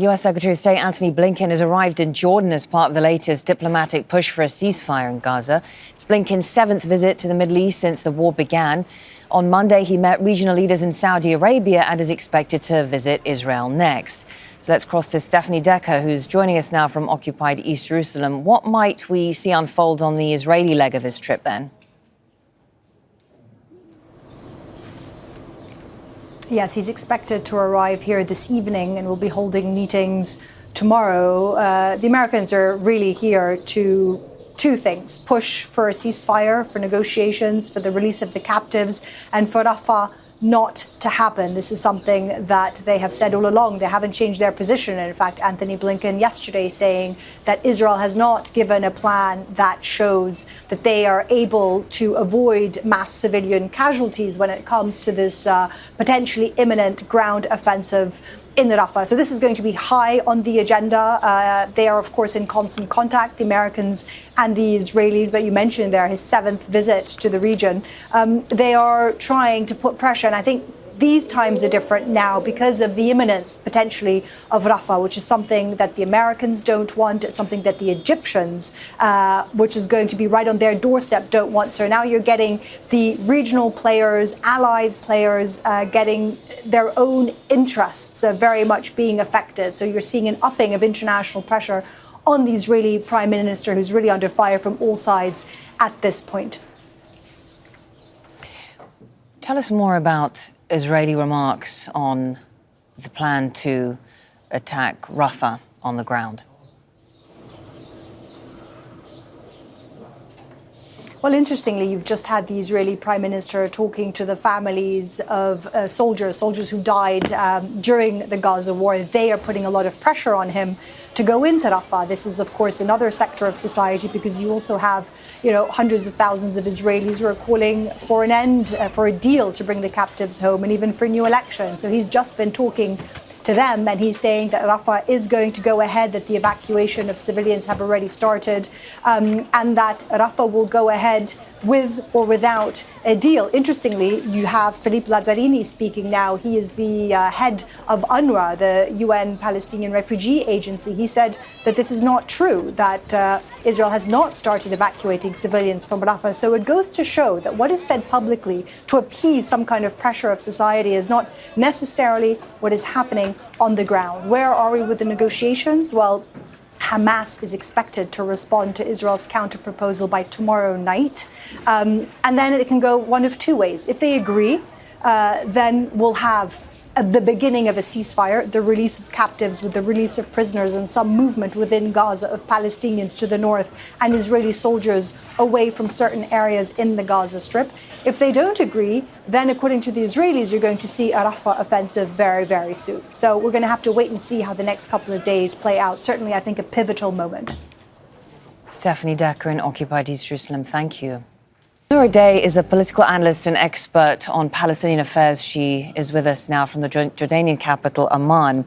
U.S. Secretary of State Antony Blinken has arrived in Jordan as part of the latest diplomatic push for a ceasefire in Gaza. It's Blinken's 7th visit to the Middle East since the war began. On Monday, he met regional leaders in Saudi Arabia and is expected to visit Israel next. So let's cross to Stefanie Dekker, who's joining us now from occupied East Jerusalem. What might we see unfold on the Israeli leg of his trip then? Yes, he's expected to arrive here this evening and will be holding meetings tomorrow. The Americans are really here to two things: push for a ceasefire, for negotiations, for the release of the captives, and for Rafah not to happen. This is something that they have said all along. They haven't changed their position. And in fact, Antony Blinken yesterday saying that Israel has not given a plan that shows that they are able to avoid mass civilian casualties when it comes to this potentially imminent ground offensive in Rafah. So this is going to be high on the agenda. They are, of course, in constant contact, the Americans and the Israelis, but you mentioned there his 7th visit to the region. They are trying to put pressure, and I think these times are different now because of the imminence, potentially, of Rafah, which is something that the Americans don't want. It's something that the Egyptians, which is going to be right on their doorstep, don't want. So now you're getting the regional players, allies players, getting their own interests very much being affected. So you're seeing an upping of international pressure on the Israeli Prime Minister, who's really under fire from all sides at this point. Tell us more about Israeli remarks on the plan to attack Rafah on the ground. Well, interestingly, you've just had the Israeli Prime Minister talking to the families of soldiers who died during the Gaza war. They are putting a lot of pressure on him to go into Rafah. This is, of course, another sector of society because you also have, hundreds of thousands of Israelis who are calling for an end, for a deal to bring the captives home and even for new elections. So he's just been talking to them, and he's saying that Rafah is going to go ahead, that the evacuation of civilians have already started, and that Rafah will go ahead with or without a deal. Interestingly, you have Philippe Lazzarini speaking now. He is the head of UNRWA, the UN Palestinian Refugee Agency. He said that this is not true, that Israel has not started evacuating civilians from Rafah. So it goes to show that what is said publicly to appease some kind of pressure of society is not necessarily what is happening on the ground. Where are we with the negotiations? Well, Hamas is expected to respond to Israel's counter-proposal by tomorrow night. And then it can go one of two ways. If they agree, then we'll have the beginning of a ceasefire, the release of captives with the release of prisoners and some movement within Gaza of Palestinians to the north and Israeli soldiers away from certain areas in the Gaza Strip. If they don't agree, then according to the Israelis, you're going to see a Rafah offensive very, very soon. So we're going to have to wait and see how the next couple of days play out. Certainly, I think, a pivotal moment. Stefanie Dekker in occupied East Jerusalem, thank you. Nour Odeh is a political analyst and expert on Palestinian affairs. She is with us now from the Jordanian capital, Amman.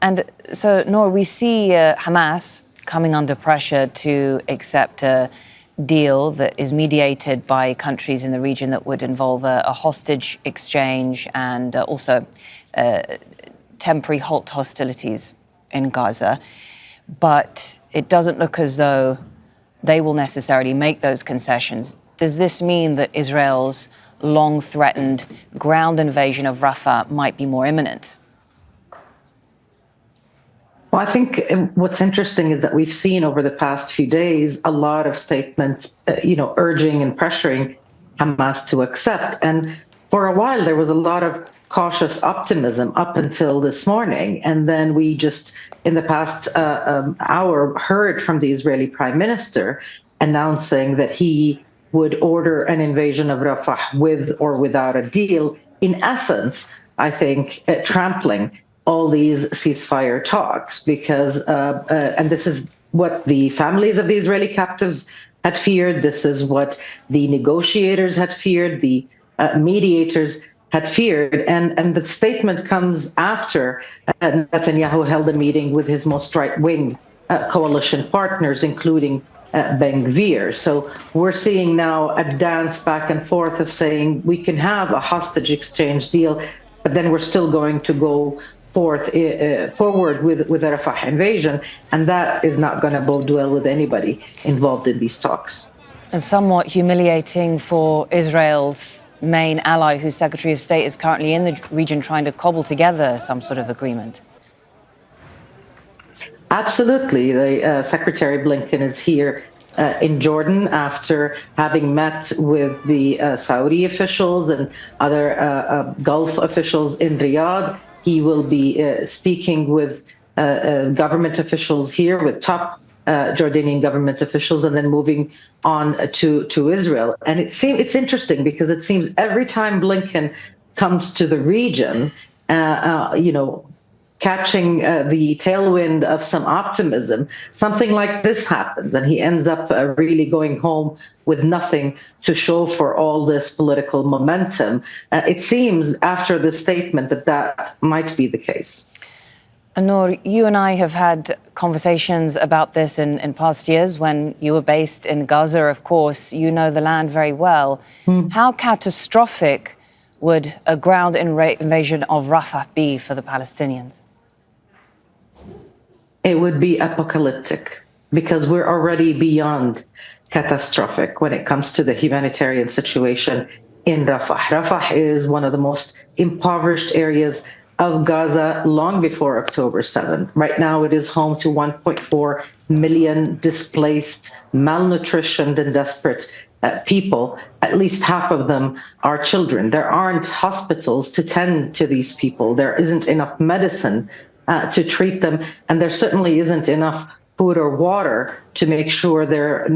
And so, Nour, we see Hamas coming under pressure to accept a deal that is mediated by countries in the region that would involve a hostage exchange and also temporary halt hostilities in Gaza. But it doesn't look as though they will necessarily make those concessions. Does this mean that Israel's long-threatened ground invasion of Rafah might be more imminent? Well, I think what's interesting is that we've seen over the past few days a lot of statements, urging and pressuring Hamas to accept. And for a while, there was a lot of cautious optimism up until this morning. And then we just, in the past hour, heard from the Israeli Prime Minister announcing that he would order an invasion of Rafah with or without a deal. In essence, I think, trampling all these ceasefire talks because, and this is what the families of the Israeli captives had feared. This is what the negotiators had feared, the mediators had feared. And the statement comes after Netanyahu held a meeting with his most right-wing coalition partners, including Ben Gvir. So we're seeing now a dance back and forth of saying we can have a hostage exchange deal, but then we're still going to go forward with the Rafah invasion, and that is not going to bode well with anybody involved in these talks. And somewhat humiliating for Israel's main ally, whose Secretary of State is currently in the region trying to cobble together some sort of agreement. Absolutely. The Secretary Blinken is here in Jordan after having met with the Saudi officials and other Gulf officials in Riyadh. He will be speaking with government officials here, with top Jordanian government officials, and then moving on to Israel. And it's interesting because it seems every time Blinken comes to the region, catching the tailwind of some optimism, something like this happens, and he ends up really going home with nothing to show for all this political momentum. It seems after the statement that might be the case. Nour, you and I have had conversations about this in past years when you were based in Gaza. Of course, you know the land very well. How catastrophic would a ground invasion of Rafah be for the Palestinians? It would be apocalyptic because we're already beyond catastrophic when it comes to the humanitarian situation in Rafah. Rafah is one of the most impoverished areas of Gaza long before October 7th. Right now, it is home to 1.4 million displaced, malnutritioned, and desperate people. At least half of them are children. There aren't hospitals to tend to these people. There isn't enough medicine to treat them, and there certainly isn't enough food or water to make sure they're,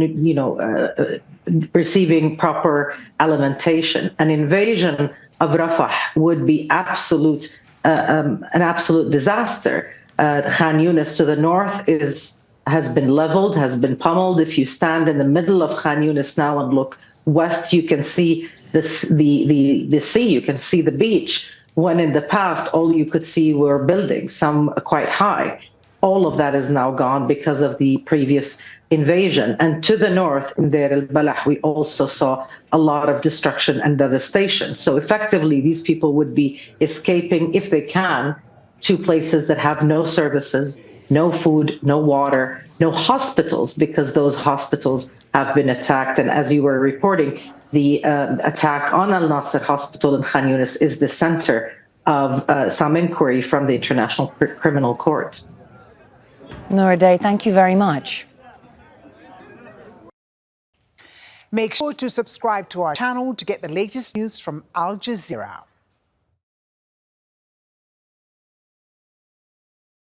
receiving proper alimentation. An invasion of Rafah would be an absolute disaster. Khan Yunis to the north has been leveled, has been pummeled. If you stand in the middle of Khan Yunis now and look west, you can see the sea, you can see the beach. When in the past, all you could see were buildings, some quite high. All of that is now gone because of the previous invasion. And to the north, in Deir al-Balah, we also saw a lot of destruction and devastation. So effectively, these people would be escaping, if they can, to places that have no services, no food, no water, no hospitals, because those hospitals have been attacked. And as you were reporting, the attack on Al-Nasser Hospital in Khan Yunis is the center of some inquiry from the International Criminal Court. Nour Odeh, thank you very much. Make sure to subscribe to our channel to get the latest news from Al Jazeera.